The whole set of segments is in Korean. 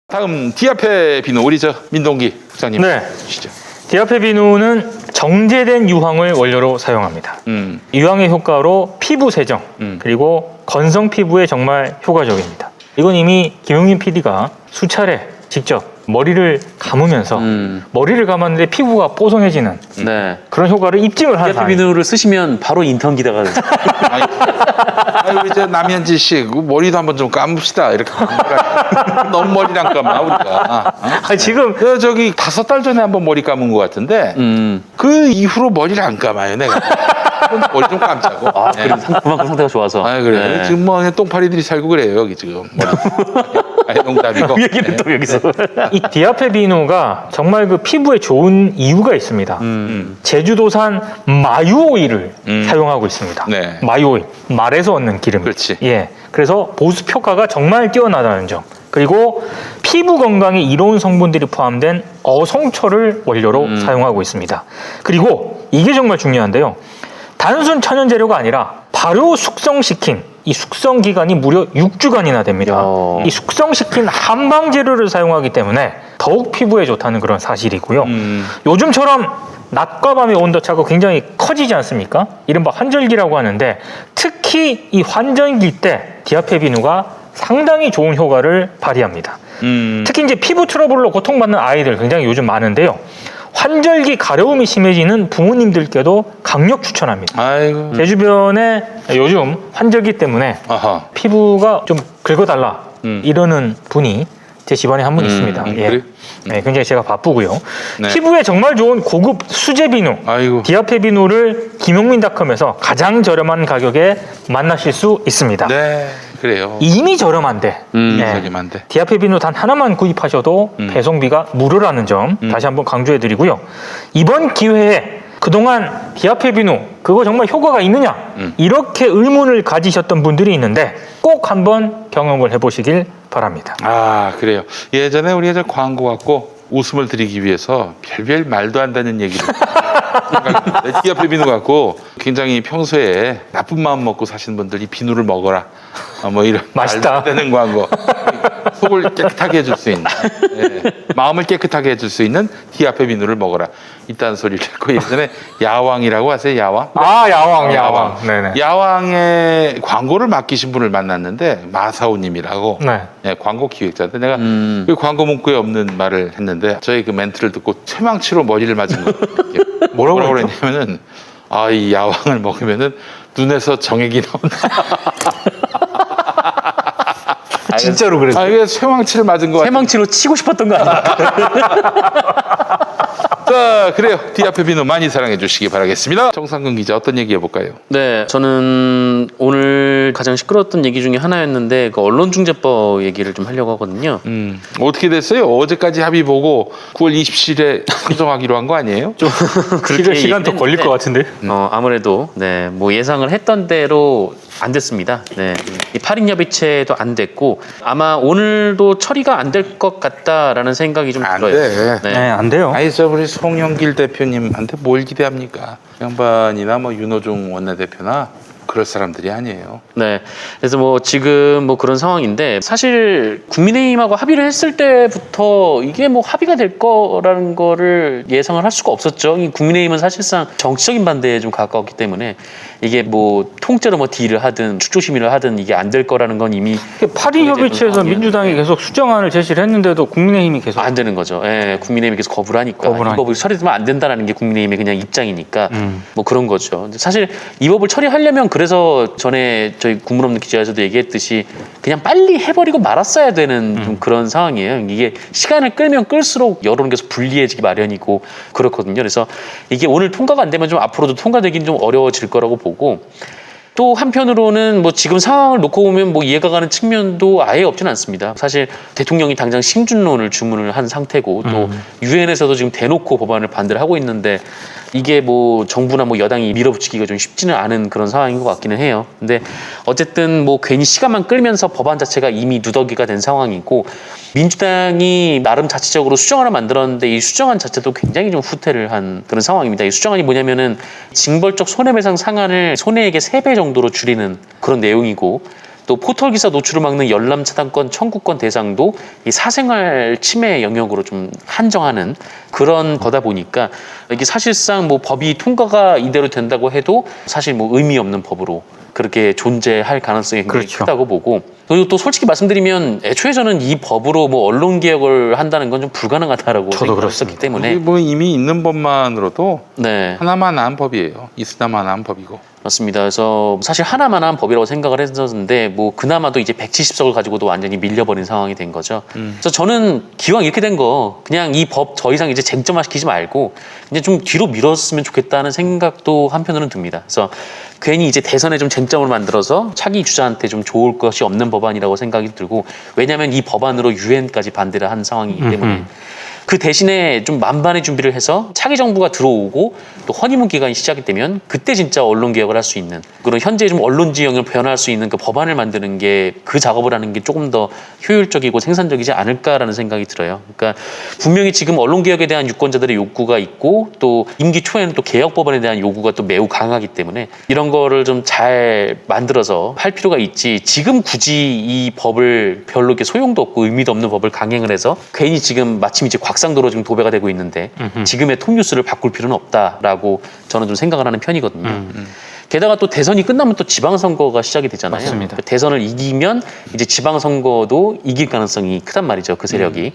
다음 디아페 비누 우리 저 민동기 국장님 네. 주시죠. 디아페 비누는 정제된 유황을 원료로 사용합니다. 유황의 효과로 피부 세정 그리고 건성 피부에 정말 효과적입니다. 이건 이미 김용민 PD가 수차례 직접 머리를 감으면서 머리를 감았는데 피부가 뽀송해지는 네. 그런 효과를 입증을 한 디아페 비누를 쓰시면 바로 인턴 기다가 아니 우리 저 남현지 씨 머리도 한번 좀 감읍시다 이렇게 너무 머리랑 감아 우리가. 지금 저기 5달 전에 한번 머리 감은 것 같은데 그 이후로 머리를 안 감아요 내가. 머리 좀 감자고. 아, 그래도 그만큼 상태가 좋아서. 아 그래. 네. 지금 뭐 그냥 똥파리들이 살고 그래요 여기 지금. 머리. 아니 농담이고. 얘기는 또 여기서. 이 디아페 비누가 정말 그 피부에 좋은 이유가 있습니다. 제주도산 마유 오일을 사용하고 있습니다. 네. 마유 오일, 말에서 얻는 기름. 그렇지. 예, 그래서 보습 효과가 정말 뛰어나다는 점. 그리고 피부 건강에 이로운 성분들이 포함된 어성초를 원료로 사용하고 있습니다. 그리고 이게 정말 중요한데요. 단순 천연 재료가 아니라 발효 숙성시킨 이 숙성 기간이 무려 6주간이나 됩니다. 이 숙성시킨 한방 재료를 사용하기 때문에 더욱 피부에 좋다는 그런 사실이고요. 요즘처럼 낮과 밤의 온도차가 굉장히 커지지 않습니까? 이른바 환절기라고 하는데 특히 이 환절기 때 디아페 비누가 상당히 좋은 효과를 발휘합니다. 특히 이제 피부 트러블로 고통받는 아이들 굉장히 요즘 많은데요. 환절기 가려움이 심해지는 부모님들께도 강력 추천합니다. 아이고. 제 주변에 요즘 환절기 때문에 아하. 피부가 좀 긁어달라 이러는 분이 제 집안에 한 분 있습니다. 예. 그래? 네, 굉장히 제가 바쁘고요. 네. 피부에 정말 좋은 고급 수제 비누, 아이고. 디아페 비누를 김용민닷컴에서 가장 저렴한 가격에 만나실 수 있습니다. 네. 그래요. 이미 저렴한데 저렴한데. 디아페 비누 단 하나만 구입하셔도 배송비가 무료라는 점 다시 한번 강조해드리고요. 이번 기회에 그동안 디아페 비누 그거 정말 효과가 있느냐 이렇게 의문을 가지셨던 분들이 있는데 꼭 한번 경험을 해보시길 바랍니다. 아 그래요. 예전에 우리가 저 광고 갖고 웃음을 드리기 위해서 별별 말도 안 되는 얘기를 디아페 비누 갖고 굉장히 평소에 나쁜 마음 먹고 사시는 분들이 비누를 먹어라 뭐 이런 맛있다. 말도 안 되는 광고. 속을 깨끗하게 해줄 수 있는 마음을 깨끗하게 해줄 수 있는 디아페 비누를 먹어라 이딴 소리를 듣고 예전에 야왕이라고 아세요? 야왕? 아 야왕. 네네. 야왕의 광고를 맡기신 분을 만났는데 마사오님이라고 네. 광고 기획자인데 내가 그 광고 문구에 없는 말을 했는데 저희 그 멘트를 듣고 최망치로 머리를 맞은 거 뭐라고 그랬냐면은 아 이 야왕을 먹으면은 눈에서 정액이 나온다. 진짜로 그랬어요. 아 이게 쇠망치를 맞은 거 같아. 해망치로 치고 싶었던 거 아니야? 자 그래요. 디아페 비누 많이 사랑해 주시기 바라겠습니다. 정상근 기자 어떤 얘기 해볼까요? 네, 저는 오늘 가장 시끄러웠던 얘기 중에 하나였는데 그 언론중재법 얘기를 좀 하려고 하거든요. 어떻게 됐어요? 어제까지 합의 보고 9월 27일에 상정하기로 한 거 아니에요? 좀 그렇게 시간 더 걸릴 것 같은데. 아무래도 네, 뭐 예상을 했던 대로 안 됐습니다. 네, 이 8인 협의체도 안 됐고 아마 오늘도 처리가 안 될 것 같다라는 생각이 좀 안 들어요. 돼. 네, 안 돼요. 아니 저 우리 송영길 대표님한테 뭘 기대합니까? 양반이나 뭐 윤호중 원내대표나 그럴 사람들이 아니에요. 네, 그래서 뭐 지금 뭐 그런 상황인데 사실 국민의힘하고 합의를 했을 때부터 이게 뭐 합의가 될 거라는 거를 예상을 할 수가 없었죠. 이 국민의힘은 사실상 정치적인 반대에 좀 가까웠기 때문에 이게 뭐 통째로 뭐 딜을 하든 축조심의를 하든 이게 안 될 거라는 건 이미 8인 협의체에서 민주당이 계속 수정안을 제시를 했는데도 국민의힘이 계속 안 되는 거죠. 예, 국민의힘이 계속 거부를 하니까 거부를 이 법을 처리되면 안 된다라는 게 국민의힘의 그냥 입장이니까 뭐 그런 거죠. 근데 사실 이 법을 처리하려면 그래서 전에 저희 국물 없는 기자에서도 얘기했듯이 그냥 빨리 해버리고 말았어야 되는 좀 그런 상황이에요. 이게 시간을 끌면 끌수록 여론은 계속 불리해지기 마련이고 그렇거든요. 그래서 이게 오늘 통과가 안 되면 좀 앞으로도 통과되긴 좀 어려워질 거라고 보고 또 한편으로는 뭐 지금 상황을 놓고 보면 뭐 이해가 가는 측면도 아예 없지는 않습니다. 사실 대통령이 당장 심준론을 주문을 한 상태고 또 유엔에서도 지금 대놓고 법안을 반대를 하고 있는데 이게 뭐 정부나 뭐 여당이 밀어붙이기가 좀 쉽지는 않은 그런 상황인 것 같기는 해요. 근데 어쨌든 뭐 괜히 시간만 끌면서 법안 자체가 이미 누더기가 된 상황이고 민주당이 나름 자체적으로 수정안을 만들었는데 이 수정안 자체도 굉장히 좀 후퇴를 한 그런 상황입니다. 이 수정안이 뭐냐면은 징벌적 손해배상 상한을 손해액의 3배 정도로 줄이는 그런 내용이고 또 포털 기사 노출을 막는 열람 차단권 청구권 대상도 이 사생활 침해 영역으로 좀 한정하는 그런 거다 보니까 이게 사실상 뭐 법이 통과가 이대로 된다고 해도 사실 뭐 의미 없는 법으로 그렇게 존재할 가능성이 굉장히 그렇죠. 크다고 보고, 그리고 또 솔직히 말씀드리면 애초에 저는 이 법으로 뭐 언론 개혁을 한다는 건 좀 불가능하다라고 저도 생각했었기 이게 때문에 뭐 이미 있는 법만으로도 네. 하나만 한 법이에요. 있으나만 한 법이고. 맞습니다. 그래서 사실 하나만 한 법이라고 생각을 했었는데 뭐 그나마도 이제 170석을 가지고도 완전히 밀려버린 상황이 된 거죠. 그래서 저는 기왕 이렇게 된 거 그냥 이 법 더 이상 이제 쟁점화시키지 말고 이제 좀 뒤로 밀었으면 좋겠다는 생각도 한편으로는 듭니다. 그래서 괜히 이제 대선에 좀 쟁점을 만들어서 차기 주자한테 좀 좋을 것이 없는 법안이라고 생각이 들고, 왜냐하면 이 법안으로 유엔까지 반대를 한 상황이기 때문에 그 대신에 좀 만반의 준비를 해서 차기 정부가 들어오고 또 허니문 기간이 시작이 되면 그때 진짜 언론 개혁을 할 수 있는 그런 현재 좀 언론지 영역을 변화할 수 있는 그 법안을 만드는 게 그 작업을 하는 게 조금 더 효율적이고 생산적이지 않을까라는 생각이 들어요. 그러니까 분명히 지금 언론 개혁에 대한 유권자들의 욕구가 있고 또 임기 초에는 또 개혁 법안에 대한 요구가 또 매우 강하기 때문에 이런 거를 좀 잘 만들어서 할 필요가 있지, 지금 굳이 이 법을 별로 이렇게 소용도 없고 의미도 없는 법을 강행을 해서 괜히 지금 마침 이제 곽상도로 지금 도배가 되고 있는데 지금의 톱뉴스를 바꿀 필요는 없다라고 저는 좀 생각을 하는 편이거든요. 게다가 또 대선이 끝나면 또 지방선거가 시작이 되잖아요. 맞습니다. 대선을 이기면 이제 지방선거도 이길 가능성이 크단 말이죠. 그 세력이.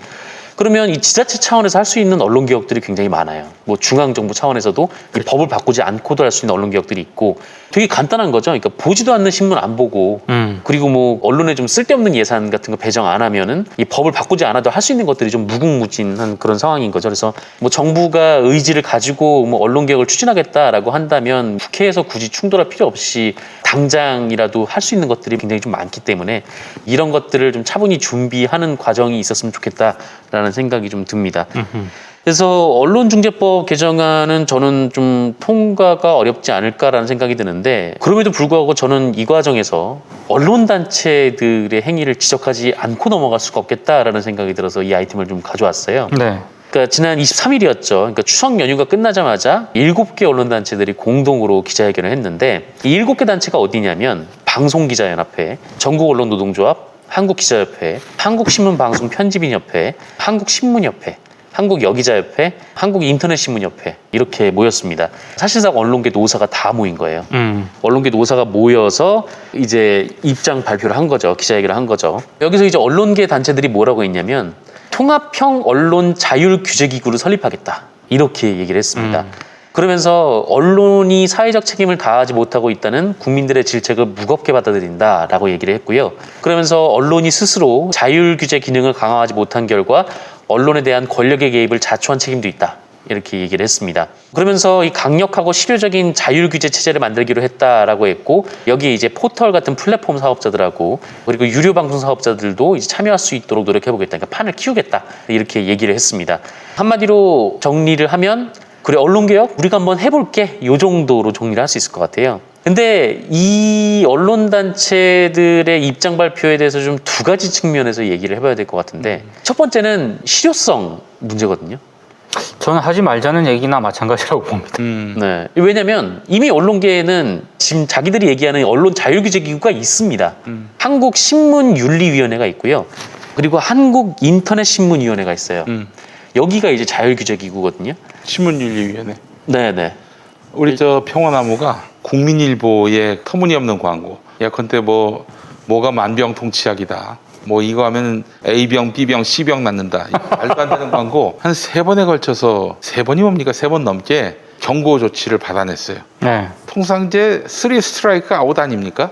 그러면 이 지자체 차원에서 할 수 있는 언론 개혁들이 굉장히 많아요. 뭐 중앙정부 차원에서도 이 법을 바꾸지 않고도 할 수 있는 언론 개혁들이 있고 되게 간단한 거죠. 그러니까 보지도 않는 신문 안 보고 그리고 뭐 언론에 좀 쓸데없는 예산 같은 거 배정 안 하면은 이 법을 바꾸지 않아도 할 수 있는 것들이 좀 무궁무진한 그런 상황인 거죠. 그래서 뭐 정부가 의지를 가지고 뭐 언론 개혁을 추진하겠다라고 한다면 국회에서 굳이 충돌할 필요 없이 당장이라도 할 수 있는 것들이 굉장히 좀 많기 때문에 이런 것들을 좀 차분히 준비하는 과정이 있었으면 좋겠다라는 생각이 좀 듭니다. 그래서 언론중재법 개정안은 저는 좀 통과가 어렵지 않을까라는 생각이 드는데, 그럼에도 불구하고 저는 이 과정에서 언론단체들의 행위를 지적하지 않고 넘어갈 수가 없겠다라는 생각이 들어서 이 아이템을 좀 가져왔어요. 네. 그러니까 지난 23일이었죠. 그러니까 추석 연휴가 끝나자마자 7개 언론단체들이 공동으로 기자회견을 했는데, 이 7개 단체가 어디냐면 방송기자연합회, 전국언론노동조합, 한국기자협회, 한국신문방송편집인협회, 한국신문협회, 한국여기자협회, 한국인터넷신문협회 이렇게 모였습니다. 사실상 언론계 노사가 다 모인 거예요. 언론계 노사가 모여서 이제 입장 발표를 한 거죠. 기자회견을 한 거죠. 여기서 이제 언론계 단체들이 뭐라고 했냐면 통합형 언론 자율 규제 기구를 설립하겠다 이렇게 얘기를 했습니다. 그러면서 언론이 사회적 책임을 다하지 못하고 있다는 국민들의 질책을 무겁게 받아들인다라고 얘기를 했고요. 그러면서 언론이 스스로 자율 규제 기능을 강화하지 못한 결과 언론에 대한 권력의 개입을 자초한 책임도 있다. 이렇게 얘기를 했습니다. 그러면서 이 강력하고 실효적인 자율 규제 체제를 만들기로 했다라고 했고, 여기에 이제 포털 같은 플랫폼 사업자들하고 그리고 유료 방송 사업자들도 이제 참여할 수 있도록 노력해보겠다. 그러니까 판을 키우겠다. 이렇게 얘기를 했습니다. 한마디로 정리를 하면 그래, 언론개혁 우리가 한번 해볼게 이 정도로 정리를 할 수 있을 것 같아요. 근데 이 언론단체들의 입장 발표에 대해서 좀 두 가지 측면에서 얘기를 해봐야 될 것 같은데, 첫 번째는 실효성 문제거든요. 저는 하지 말자는 얘기나 마찬가지라고 봅니다. 네. 왜냐면 이미 언론계에는 지금 자기들이 얘기하는 언론 자율규제기구가 있습니다. 한국신문윤리위원회가 있고요. 그리고 한국인터넷신문위원회가 있어요. 여기가 이제 자율규제기구거든요. 신문윤리위원회. 네네. 우리 저 평화나무가 국민일보의 터무니없는 광고. 예컨대 뭐가 만병통치약이다. 뭐 이거 하면 A병, B병, C병 낫는다. 말도 안 되는 광고 한 3번에 걸쳐서 3번이 뭡니까? 3번 넘게 경고 조치를 받아냈어요. 네. 통상 이제 3 스트라이크 아웃 아닙니까?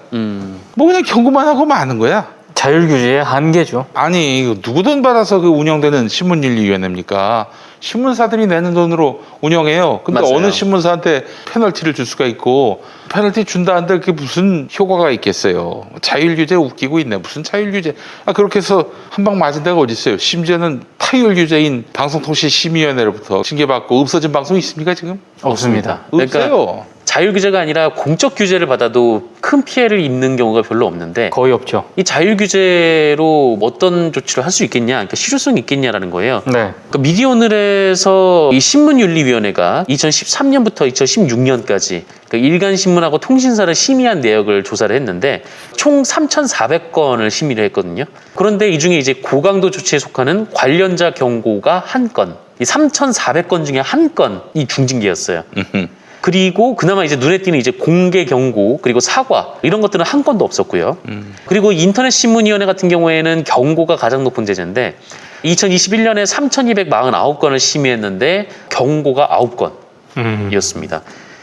뭐 그냥 경고만 하고 마는 거야. 자율규제의 한계죠. 아니 이거 누구 돈 받아서 그 운영되는 신문윤리위원회입니까? 신문사들이 내는 돈으로 운영해요. 근데 맞아요. 어느 신문사한테 페널티를 줄 수가 있고, 페널티 준다 한들 그게 무슨 효과가 있겠어요. 자율규제 웃기고 있네. 무슨 자율규제. 그렇게 해서 한 방 맞은 데가 어디 있어요. 심지어는 타율규제인 방송통신심의위원회로부터 징계받고 없어진 방송이 있습니까 지금? 없습니다. 없어요. 자율 규제가 아니라 공적 규제를 받아도 큰 피해를 입는 경우가 별로 없는데 거의 없죠. 이 자율 규제로 어떤 조치를 할 수 있겠냐, 그러니까 실효성이 있겠냐라는 거예요. 네. 그러니까 미디어오늘에서 이 신문윤리위원회가 2013년부터 2016년까지 그 일간신문하고 통신사를 심의한 내역을 조사를 했는데 총 3,400건을 심의를 했거든요. 그런데 이 중에 이제 고강도 조치에 속하는 관련자 경고가 1건, 이 3,400건 중에 1건이 중징계였어요. 그리고 그나마 이제 눈에 띄는 이제 공개 경고 그리고 사과 이런 것들은 한 건도 없었고요. 그리고 인터넷 신문위원회 같은 경우에는 경고가 가장 높은 제재인데 2021년에 3,249건을 심의했는데 경고가 9건이었습니다.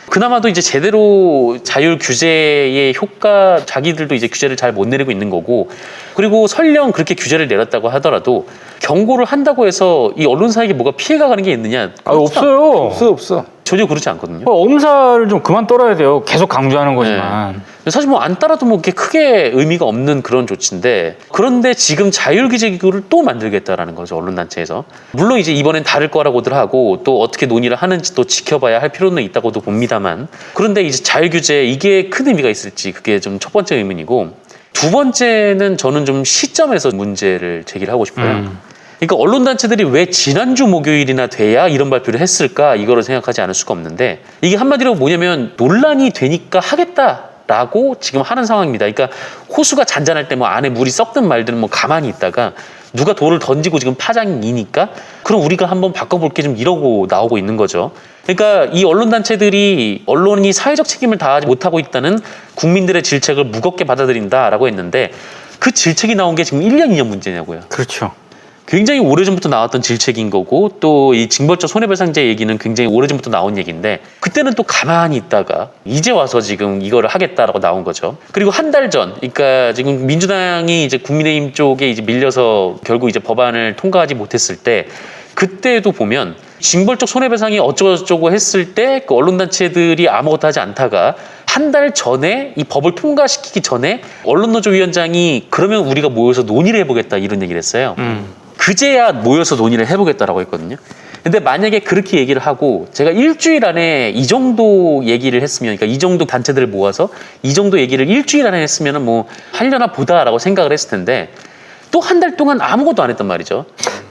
그나마도 이제 제대로 자율 규제의 효과 자기들도 이제 규제를 잘 못 내리고 있는 거고 그리고 설령 그렇게 규제를 내렸다고 하더라도 경고를 한다고 해서 이 언론사에게 뭐가 피해가 가는 게 있느냐? 없어요. 없어. 전혀 그렇지 않거든요. 엄살을 좀 그만 떨어야 돼요. 계속 강조하는 거지만. 사실 뭐 안 따라도 뭐 그렇게 크게 의미가 없는 그런 조치인데 그런데 지금 자율규제기구를 또 만들겠다라는 거죠 언론단체에서. 물론 이제 이번엔 다를 거라고들 하고 또 어떻게 논의를 하는지 또 지켜봐야 할 필요는 있다고도 봅니다만 그런데 이제 자율규제 이게 큰 의미가 있을지 그게 좀 첫 번째 의문이고 두 번째는 저는 좀 시점에서 문제를 제기를 하고 싶어요. 그러니까 언론단체들이 왜 지난주 목요일이나 돼야 이런 발표를 했을까 이거를 생각하지 않을 수가 없는데 이게 한마디로 뭐냐면 논란이 되니까 하겠다라고 지금 하는 상황입니다. 그러니까 호수가 잔잔할 때 뭐 안에 물이 썩든 말든 뭐 가만히 있다가 누가 돌을 던지고 지금 파장이니까 그럼 우리가 한번 바꿔볼게 좀 이러고 나오고 있는 거죠. 그러니까 이 언론단체들이 언론이 사회적 책임을 다하지 못하고 있다는 국민들의 질책을 무겁게 받아들인다라고 했는데 그 질책이 나온 게 지금 1년, 2년 문제냐고요. 그렇죠. 굉장히 오래전부터 나왔던 질책인 거고 또 이 징벌적 손해배상제 얘기는 굉장히 오래전부터 나온 얘기인데 그때는 또 가만히 있다가 이제 와서 지금 이거를 하겠다라고 나온 거죠. 그리고 한 달 전, 그러니까 지금 민주당이 이제 국민의힘 쪽에 이제 밀려서 결국 이제 법안을 통과하지 못했을 때 그때도 보면 징벌적 손해배상이 어쩌고저쩌고 했을 때 그 언론단체들이 아무것도 하지 않다가 한 달 전에 이 법을 통과시키기 전에 언론노조위원장이 그러면 우리가 모여서 논의를 해보겠다 이런 얘기를 했어요. 그제야 모여서 논의를 해보겠다라고 했거든요. 근데 만약에 그렇게 얘기를 하고 제가 일주일 안에 이 정도 얘기를 했으면 그러니까 이 정도 단체들을 모아서 이 정도 얘기를 일주일 안에 했으면 뭐 하려나 보다라고 생각을 했을 텐데 또 한 달 동안 아무것도 안 했단 말이죠.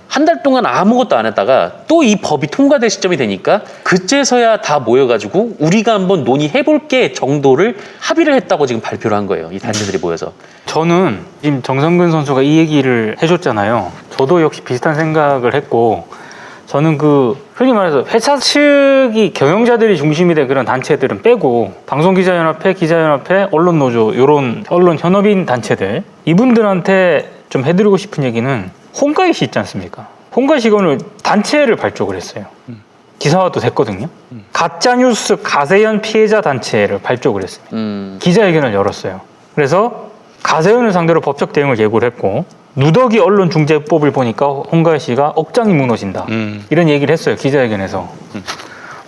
한 달 동안 아무것도 안 했다가 또 이 법이 통과될 시점이 되니까 그제서야 다 모여가지고 우리가 한번 논의해볼게 정도를 합의를 했다고 지금 발표를 한 거예요. 이 단체들이 모여서. 저는 지금 정성근 선수가 이 얘기를 해줬잖아요. 저도 역시 비슷한 생각을 했고 저는 그 흔히 말해서 회사 측이 경영자들이 중심이 된 그런 단체들은 빼고 방송기자연합회, 기자연합회, 언론노조 이런 언론 현업인 단체들 이분들한테 좀 해드리고 싶은 얘기는 홍가희 씨 있지 않습니까? 홍가희 씨가 오늘 단체를 발족을 했어요. 기사화도 됐거든요. 가짜뉴스 가세현 피해자 단체를 발족을 했습니다. 기자회견을 열었어요. 그래서 가세현을 상대로 법적 대응을 예고를 했고 누더기 언론중재법을 보니까 홍가희 씨가 억장이 무너진다. 이런 얘기를 했어요. 기자회견에서.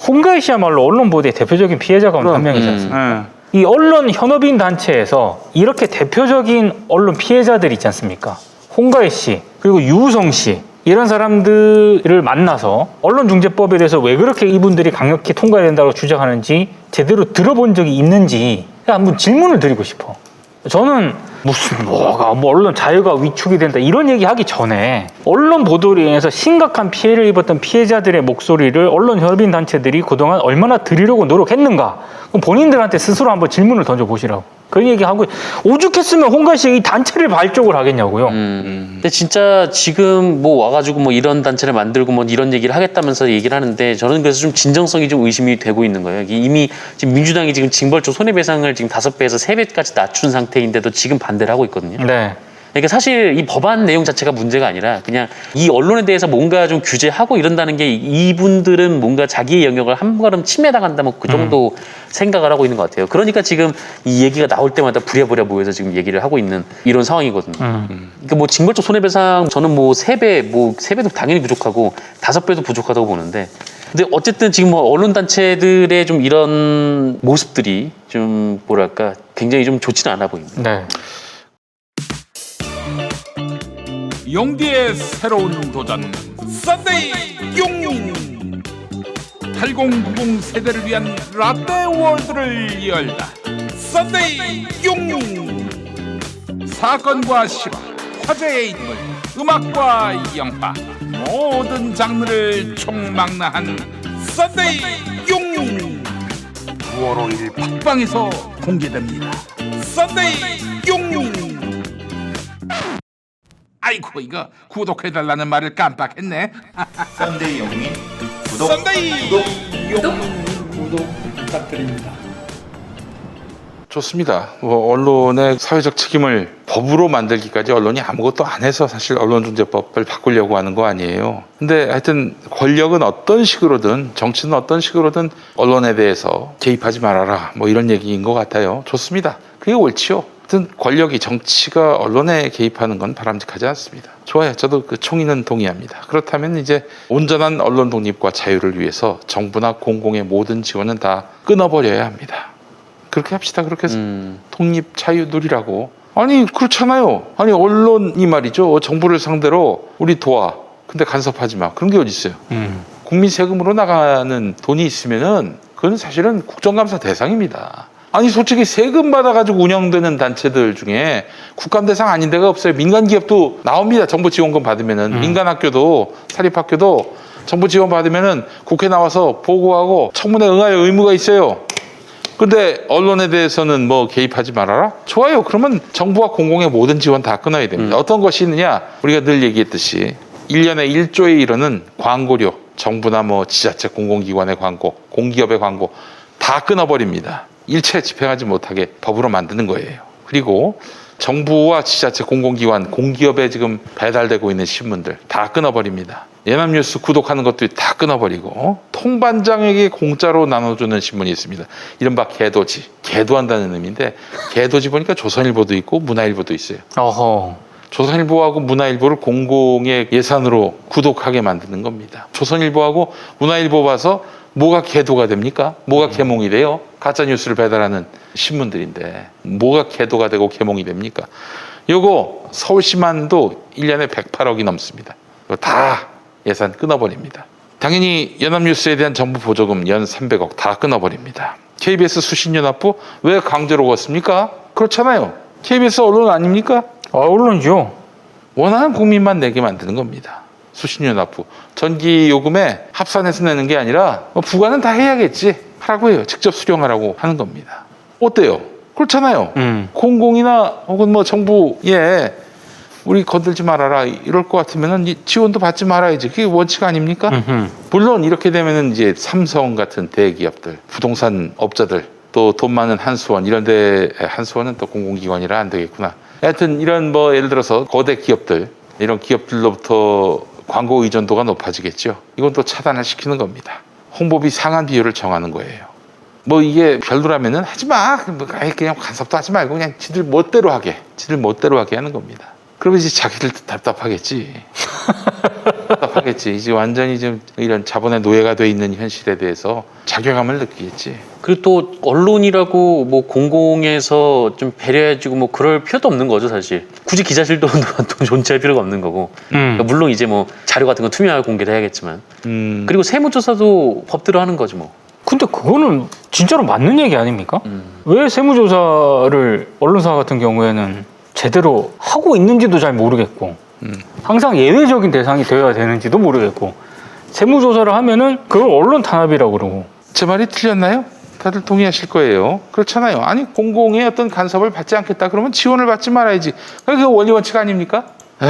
홍가희 씨야말로 언론보도의 대표적인 피해자 가운데 한 명이지 않습니까? 이 언론 현업인 단체에서 이렇게 대표적인 언론 피해자들 있지 않습니까? 홍가희 씨 그리고 유우성 씨 이런 사람들을 만나서 언론중재법에 대해서 왜 그렇게 이분들이 강력히 통과해야 된다고 주장하는지 제대로 들어본 적이 있는지 한번 질문을 드리고 싶어. 저는 무슨 뭐 언론 자유가 위축이 된다 이런 얘기 하기 전에 언론 보도로 인해서 심각한 피해를 입었던 피해자들의 목소리를 언론 현업인 단체들이 그동안 얼마나 들으려고 노력했는가 그럼 본인들한테 스스로 한번 질문을 던져보시라고 그런 얘기하고 오죽했으면 홍가희 씨가 이 단체를 발족을 하겠냐고요. 근데 진짜 지금 뭐 와가지고 뭐 이런 단체를 만들고 뭐 이런 얘기를 하겠다면서 얘기를 하는데 저는 그래서 좀 진정성이 좀 의심이 되고 있는 거예요. 이미 지금 민주당이 지금 징벌적 손해배상을 지금 5배에서 3배까지 낮춘 상태인데도 지금 반대를 하고 있거든요. 네. 그러니까 사실 이 법안 내용 자체가 문제가 아니라 그냥 이 언론에 대해서 뭔가 좀 규제하고 이런다는 게 이분들은 뭔가 자기의 영역을 한 걸음 침해당한다 뭐 그 정도 생각을 하고 있는 것 같아요. 그러니까 지금 이 얘기가 나올 때마다 부랴부랴 모여서 지금 얘기를 하고 있는 이런 상황이거든요. 그러니까 뭐 징벌적 손해배상 저는 뭐 3배, 뭐 3배도 당연히 부족하고 5배도 부족하다고 보는데 근데 어쨌든 지금 뭐 언론단체들의 좀 이런 모습들이 좀 뭐랄까 굉장히 좀 좋지는 않아 보입니다. 네. 용디의 새로운 도전 썬데이 용인 8090 세대를 위한 라떼 월드를 열다. 썬데이 용 사건과 실화, 화제의 인물, 음악과 영화 모든 장르를 총망라한 썬데이 용 9월 5일 팟빵에서 공개됩니다. 썬데이 용 아이고 이거 구독해달라는 말을 깜빡했네. 썬데이 영민 구독 썬데이 좋습니다. 뭐 언론의 사회적 책임을 법으로 만들기까지 언론이 아무것도 안 해서 사실 언론중재법을 바꾸려고 하는 거 아니에요. 근데 하여튼 권력은 어떤 식으로든 정치는 어떤 식으로든 언론에 대해서 개입하지 말아라 뭐 이런 얘기인 것 같아요. 좋습니다. 그게 옳지요. 하여튼 권력이 정치가 언론에 개입하는 건 바람직하지 않습니다. 좋아요. 저도 그 총의는 동의합니다. 그렇다면 이제 온전한 언론 독립과 자유를 위해서 정부나 공공의 모든 지원은 다 끊어버려야 합니다. 그렇게 합시다. 그렇게 해서 독립 자유 누리라고. 아니 그렇잖아요. 아니 언론이 말이죠. 정부를 상대로 우리 도와. 근데 간섭하지 마. 그런 게 어디 있어요. 국민 세금으로 나가는 돈이 있으면은 그건 사실은 국정감사 대상입니다. 아니 솔직히 세금 받아가지고 운영되는 단체들 중에 국감 대상 아닌 데가 없어요. 민간 기업도 나옵니다. 정부 지원금 받으면은 민간 학교도 사립학교도 정부 지원 받으면은 국회 나와서 보고하고 청문회 응할 의무가 있어요. 근데 언론에 대해서는 뭐 개입하지 말아라? 좋아요. 그러면 정부와 공공의 모든 지원 다 끊어야 됩니다. 어떤 것이 있느냐? 우리가 늘 얘기했듯이 1년에 1조에 이르는 광고료, 정부나 뭐 지자체 공공기관의 광고, 공기업의 광고 다 끊어버립니다. 일체 집행하지 못하게 법으로 만드는 거예요. 그리고 정부와 지자체 공공기관, 공기업에 지금 배달되고 있는 신문들 다 끊어버립니다. 연합뉴스 구독하는 것도 다 끊어버리고 통반장에게 공짜로 나눠주는 신문이 있습니다. 이른바 개도지. 개도한다는 의미인데 개도지 보니까 조선일보도 있고 문화일보도 있어요. 어허. 조선일보하고 문화일보를 공공의 예산으로 구독하게 만드는 겁니다. 조선일보하고 문화일보 봐서 뭐가 개도가 됩니까? 뭐가 개몽이 돼요? 가짜뉴스를 배달하는 신문들인데 뭐가 개도가 되고 개몽이 됩니까? 요거 서울시만도 1년에 108억이 넘습니다. 이거 다 예산 끊어버립니다. 당연히 연합뉴스에 대한 정부 보조금 연 300억 다 끊어버립니다. KBS 수신연합부 왜 강제로 걷습니까? 그렇잖아요. KBS 언론 아닙니까? 언론이죠. 원하는 국민만 내게 만드는 겁니다. 수신연합부 전기요금에 합산해서 내는 게 아니라 부과는 다 해야겠지 하라고 해요. 직접 수령하라고 하는 겁니다. 어때요? 그렇잖아요. 공공이나 혹은 뭐 정부에 우리 건들지 말아라 이럴 것 같으면은 지원도 받지 말아야지. 그게 원칙 아닙니까? 물론 이렇게 되면은 이제 삼성 같은 대기업들, 부동산 업자들, 또 돈 많은 한수원 이런 데 한수원은 또 공공기관이라 안 되겠구나. 하여튼 이런 뭐 예를 들어서 거대 기업들 이런 기업들로부터 광고 의존도가 높아지겠죠. 이건 또 차단을 시키는 겁니다. 홍보비 상한 비율을 정하는 거예요. 뭐 이게 별로라면은 하지 마. 그냥 간섭도 하지 말고 그냥 지들 멋대로 하게 하는 겁니다. 그러면 이제 자기들도 답답하겠지. 답답하겠지. 이제 완전히 좀 이런 자본의 노예가 돼 있는 현실에 대해서 자괴감을 느끼겠지. 그리고 또 언론이라고 뭐 공공에서 좀 배려해주고 뭐 그럴 필요도 없는 거죠 사실. 굳이 기자실도 또 존재할 필요가 없는 거고. 그러니까 물론 이제 뭐 자료 같은 건 투명하게 공개를 해야겠지만. 그리고 세무조사도 법대로 하는 거지 뭐. 근데 그거는 진짜로 맞는 얘기 아닙니까? 왜 세무조사를 언론사 같은 경우에는 제대로 하고 있는지도 잘 모르겠고 항상 예외적인 대상이 되어야 되는지도 모르겠고 세무조사를 하면은 그걸 언론 탄압이라고 그러고. 제 말이 틀렸나요? 다들 동의하실 거예요. 그렇잖아요. 아니 공공의 어떤 간섭을 받지 않겠다 그러면 지원을 받지 말아야지. 그게 원리 원칙 아닙니까? 에이,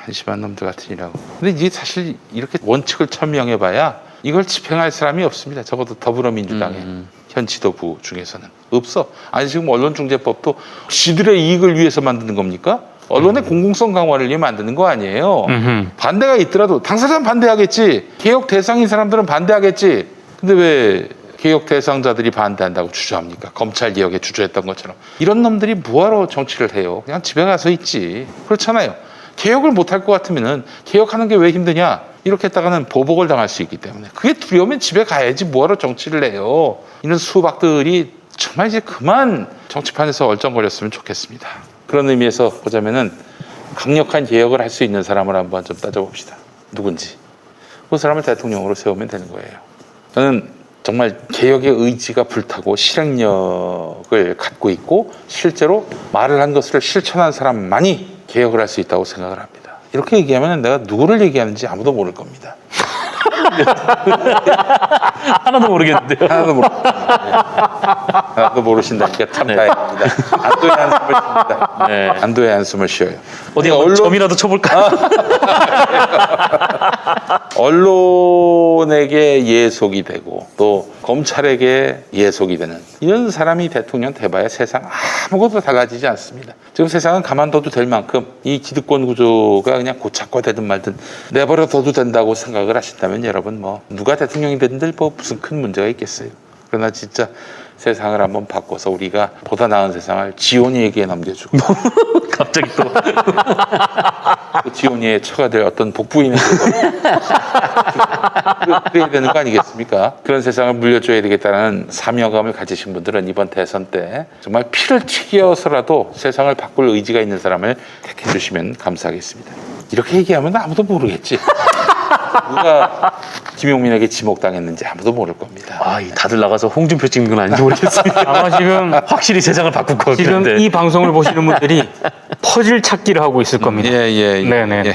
한심한 놈들 같으니라고. 근데 이게 사실 이렇게 원칙을 천명해봐야 이걸 집행할 사람이 없습니다. 적어도 더불어민주당의 현 지도부 중에서는 없어. 아니 지금 언론중재법도 지들의 이익을 위해서 만드는 겁니까? 언론의 공공성 강화를 위해 만드는 거 아니에요. 반대가 있더라도 당사자는 반대하겠지. 개혁 대상인 사람들은 반대하겠지. 근데 왜 개혁 대상자들이 반대한다고 주저합니까? 검찰 개혁에 주저했던 것처럼. 이런 놈들이 뭐하러 정치를 해요? 그냥 집에 가서 있지. 그렇잖아요. 개혁을 못할 것 같으면은 개혁하는 게 왜 힘드냐? 이렇게 했다가는 보복을 당할 수 있기 때문에 그게 두려우면 집에 가야지 뭐하러 정치를 해요. 이런 수박들이 정말 이제 그만 정치판에서 얼쩡거렸으면 좋겠습니다. 그런 의미에서 보자면은 강력한 개혁을 할 수 있는 사람을 한번 좀 따져봅시다. 누군지. 그 사람을 대통령으로 세우면 되는 거예요. 저는 정말 개혁의 의지가 불타고 실행력을 갖고 있고 실제로 말을 한 것을 실천한 사람만이 개혁을 할 수 있다고 생각을 합니다. 이렇게 얘기하면 내가 누구를 얘기하는지 아무도 모를 겁니다. 하나도 모르겠는데요. 하나도 모르신다니까 참 다행입니다. 안도의 한숨을 쉽니다. 네. 안도의 한숨을 쉬어요. 어디 언론- 언론 점이라도 쳐볼까요? 언론에게 예속이 되고 또 검찰에게 예속이 되는 이런 사람이 대통령 돼봐야 세상 아무것도 달라지지 않습니다. 지금 세상은 가만둬도 될 만큼 이 기득권 구조가 그냥 고착화되든 말든 내버려둬도 된다고 생각을 하신다면 여러분 뭐 누가 대통령이 되든들 뭐 무슨 큰 문제가 있겠어요. 그러나 진짜 세상을 한번 바꿔서 우리가 보다 나은 세상을 지온이에게 넘겨주고 갑자기 또 그 지온이의 처가 될 어떤 복부인에게 그래야 되는 거 아니겠습니까? 그런 세상을 물려줘야 되겠다는 사명감을 가지신 분들은 이번 대선 때 정말 피를 튀겨서라도 세상을 바꿀 의지가 있는 사람을 택해 주시면 감사하겠습니다. 이렇게 얘기하면 아무도 모르겠지. 누가 김용민에게 지목당했는지 아무도 모를 겁니다. 아, 다들 나가서 홍준표 찍는 건 아닌지 모르겠습니다. 아마 지금 확실히 세상을 바꿀 것 지금 같은데. 이 방송을 보시는 분들이 퍼즐 찾기를 하고 있을 겁니다. 네네.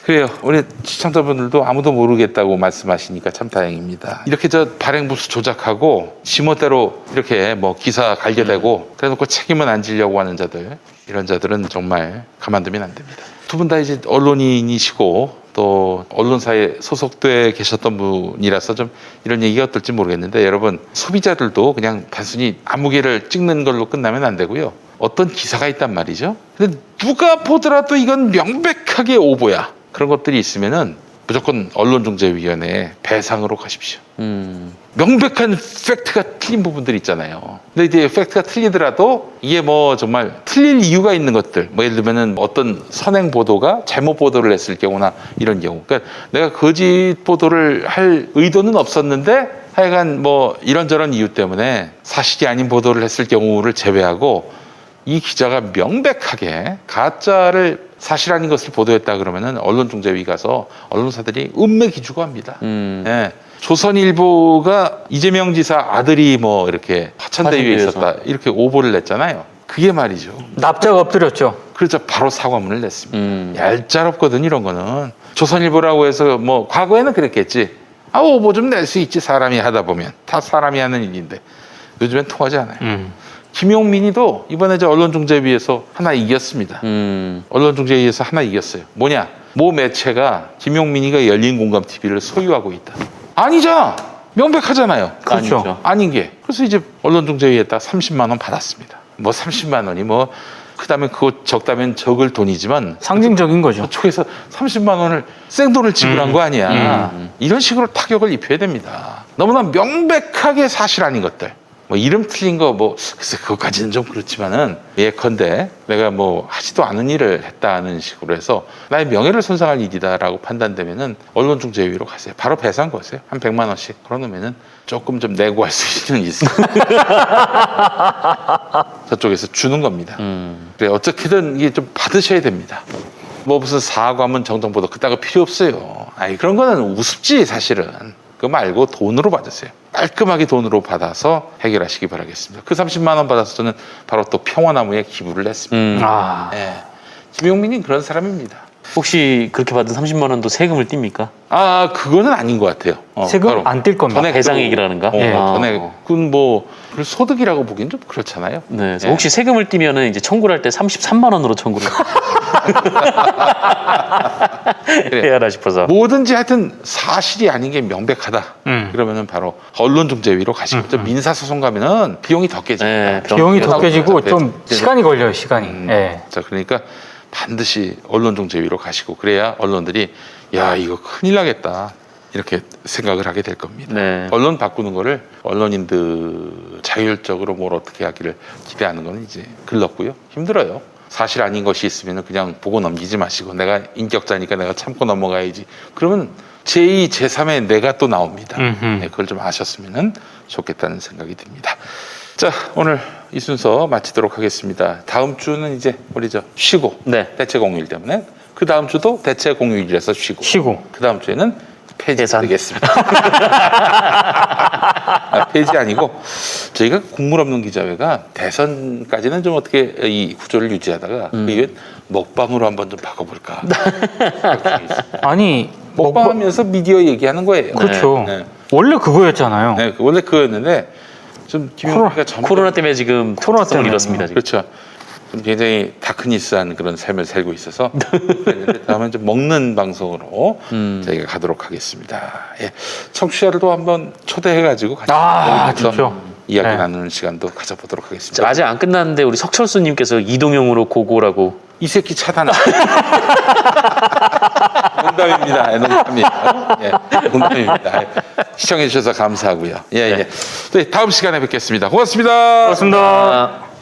그래요. 우리 시청자분들도 아무도 모르겠다고 말씀하시니까 참 다행입니다. 이렇게 저 발행부수 조작하고 지멋대로 이렇게 뭐 기사 갈겨대고 그래놓고 책임은 안 지려고 하는 자들, 이런 자들은 정말 가만두면 안 됩니다. 두 분 다 이제 언론인이시고 또 언론사에 소속돼 계셨던 분이라서 좀 이런 얘기가 어떨지 모르겠는데 여러분 소비자들도 그냥 단순히 아무개를 찍는 걸로 끝나면 안 되고요. 어떤 기사가 있단 말이죠. 근데 누가 보더라도 이건 명백하게 오보야. 그런 것들이 있으면은 무조건 언론중재위원회에 배상으로 가십시오. 명백한 팩트가 틀린 부분들이 있잖아요. 근데 이제 팩트가 틀리더라도 이게 뭐 정말 틀릴 이유가 있는 것들, 뭐 예를 들면은 어떤 선행 보도가 잘못 보도를 했을 경우나 이런 경우. 그러니까 내가 거짓 보도를 할 의도는 없었는데 하여간 뭐 이런저런 이유 때문에 사실이 아닌 보도를 했을 경우를 제외하고 이 기자가 명백하게 가짜를 사실 아닌 것을 보도했다 그러면은 언론중재위 가서 언론사들이 은매 기주고 합니다. 예. 조선일보가 이재명 지사 아들이 뭐 이렇게 화천대유에 있었다 이렇게 오보를 냈잖아요. 그게 말이죠. 납작 엎드렸죠. 그래서 바로 사과문을 냈습니다. 얄짤없거든 이런 거는. 조선일보라고 해서 뭐 과거에는 그랬겠지. 아 오보 좀 낼 수 있지 사람이 하다 보면. 다 사람이 하는 일인데 요즘엔 통하지 않아요. 김용민이도 이번에 저 언론중재위에서 하나 이겼습니다. 언론중재위에서 하나 이겼어요. 뭐냐? 모 매체가 김용민이가 열린공감TV를 소유하고 있다. 아니잖아. 명백하잖아요. 그렇죠. 아니죠. 아닌 게. 그래서 이제 언론중재위에다 30만 원 받았습니다. 뭐 30만 원이 뭐 그다음에 그거 적다면 적을 돈이지만 상징적인 거죠. 저쪽에서 30만 원을 생돈을 지불한 거 아니야. 이런 식으로 타격을 입혀야 됩니다. 너무나 명백하게 사실 아닌 것들. 뭐 이름 틀린 거 뭐 글쎄 그것까지는 좀 그렇지만은 예컨대 내가 뭐 하지도 않은 일을 했다는 식으로 해서 나의 명예를 손상할 일이다라고 판단되면은 언론중재위로 가세요. 바로 배상 거세요. 한 100만 원씩 걸어놓으면은 조금 좀 내고 할 수 있는 있어요. 저쪽에서 주는 겁니다. 그래 어떻게든 이게 좀 받으셔야 됩니다. 뭐 무슨 사과문 정정보도 그따가 필요 없어요. 아니 그런 거는 우습지 사실은. 그거 말고 돈으로 받으세요. 깔끔하게 돈으로 받아서 해결하시기 바라겠습니다. 그 30만 원 받아서 저는 바로 또 평화나무에 기부를 했습니다. 네. 김용민이 그런 사람입니다. 혹시 그렇게 받은 30만 원도 세금을 띱니까? 아 그거는 아닌 것 같아요. 세금 바로 안 뛸 겁니다. 전액 배상 또- 얘기라는가? 예, 아. 전액은 뭐 그걸 소득이라고 보기엔 좀 그렇잖아요. 네. 예. 혹시 세금을 띄면은 이제 청구를 할 때 33만 원으로 청구를 해야 하나 싶어서. 뭐든지 하여튼 사실이 아닌 게 명백하다. 그러면은 바로 언론중재위로 가시고 좀 민사소송 가면은 비용이 더 깨집니다. 네, 비용이 더 나오고 깨지고 네. 좀 시간이 걸려요. 시간이. 예. 자 그러니까 반드시 언론중재위로 가시고 그래야 언론들이 야 이거 큰일 나겠다 이렇게 생각을 하게 될 겁니다. 네. 언론 바꾸는 거를 언론인들 자율적으로 뭘 어떻게 하기를 기대하는 건 이제 글렀고요. 힘들어요. 사실 아닌 것이 있으면 그냥 보고 넘기지 마시고 내가 인격자니까 내가 참고 넘어가야지. 그러면 제2, 제3의 내가 또 나옵니다. 네, 그걸 좀 아셨으면 좋겠다는 생각이 듭니다. 자 오늘 이 순서 마치도록 하겠습니다. 다음 주는 이제 우리 쉬고 네. 대체 공휴일 때문에 그 다음 주도 대체 공휴일이라서 쉬고 쉬고. 그 다음 주에는 폐지되겠습니다. 폐지 아니고 저희가 국물 없는 기자회가 대선까지는 좀 어떻게 이 구조를 유지하다가 이게 먹방으로 한번 좀 바꿔볼까. 아니 먹방하면서 미디어 얘기하는 거예요. 그렇죠. 네. 원래 그거였잖아요. 네, 원래 그거였는데 좀 김용기가 코로나 때문에 지금 코로나 성을 때문에. 잃었습니다. 지금. 그렇죠. 좀 굉장히 다크니스한 그런 삶을 살고 있어서 그랬는데 다음엔 좀 먹는 방송으로 저희가 가도록 하겠습니다. 예. 청취자들도 한번 초대해가지고 같이 먹으면서 좋죠. 이야기 네. 나누는 시간도 가져보도록 하겠습니다. 자, 아직 안 끝났는데 우리 석철수님께서 이동형으로 고고라고. 이 새끼 차단. 농담입니다. 예, 농담입니다. 예, 농담입니다. 예. 시청해 주셔서 감사하고요. 예, 예. 네, 다음 시간에 뵙겠습니다. 고맙습니다. 그렇습니다. 아,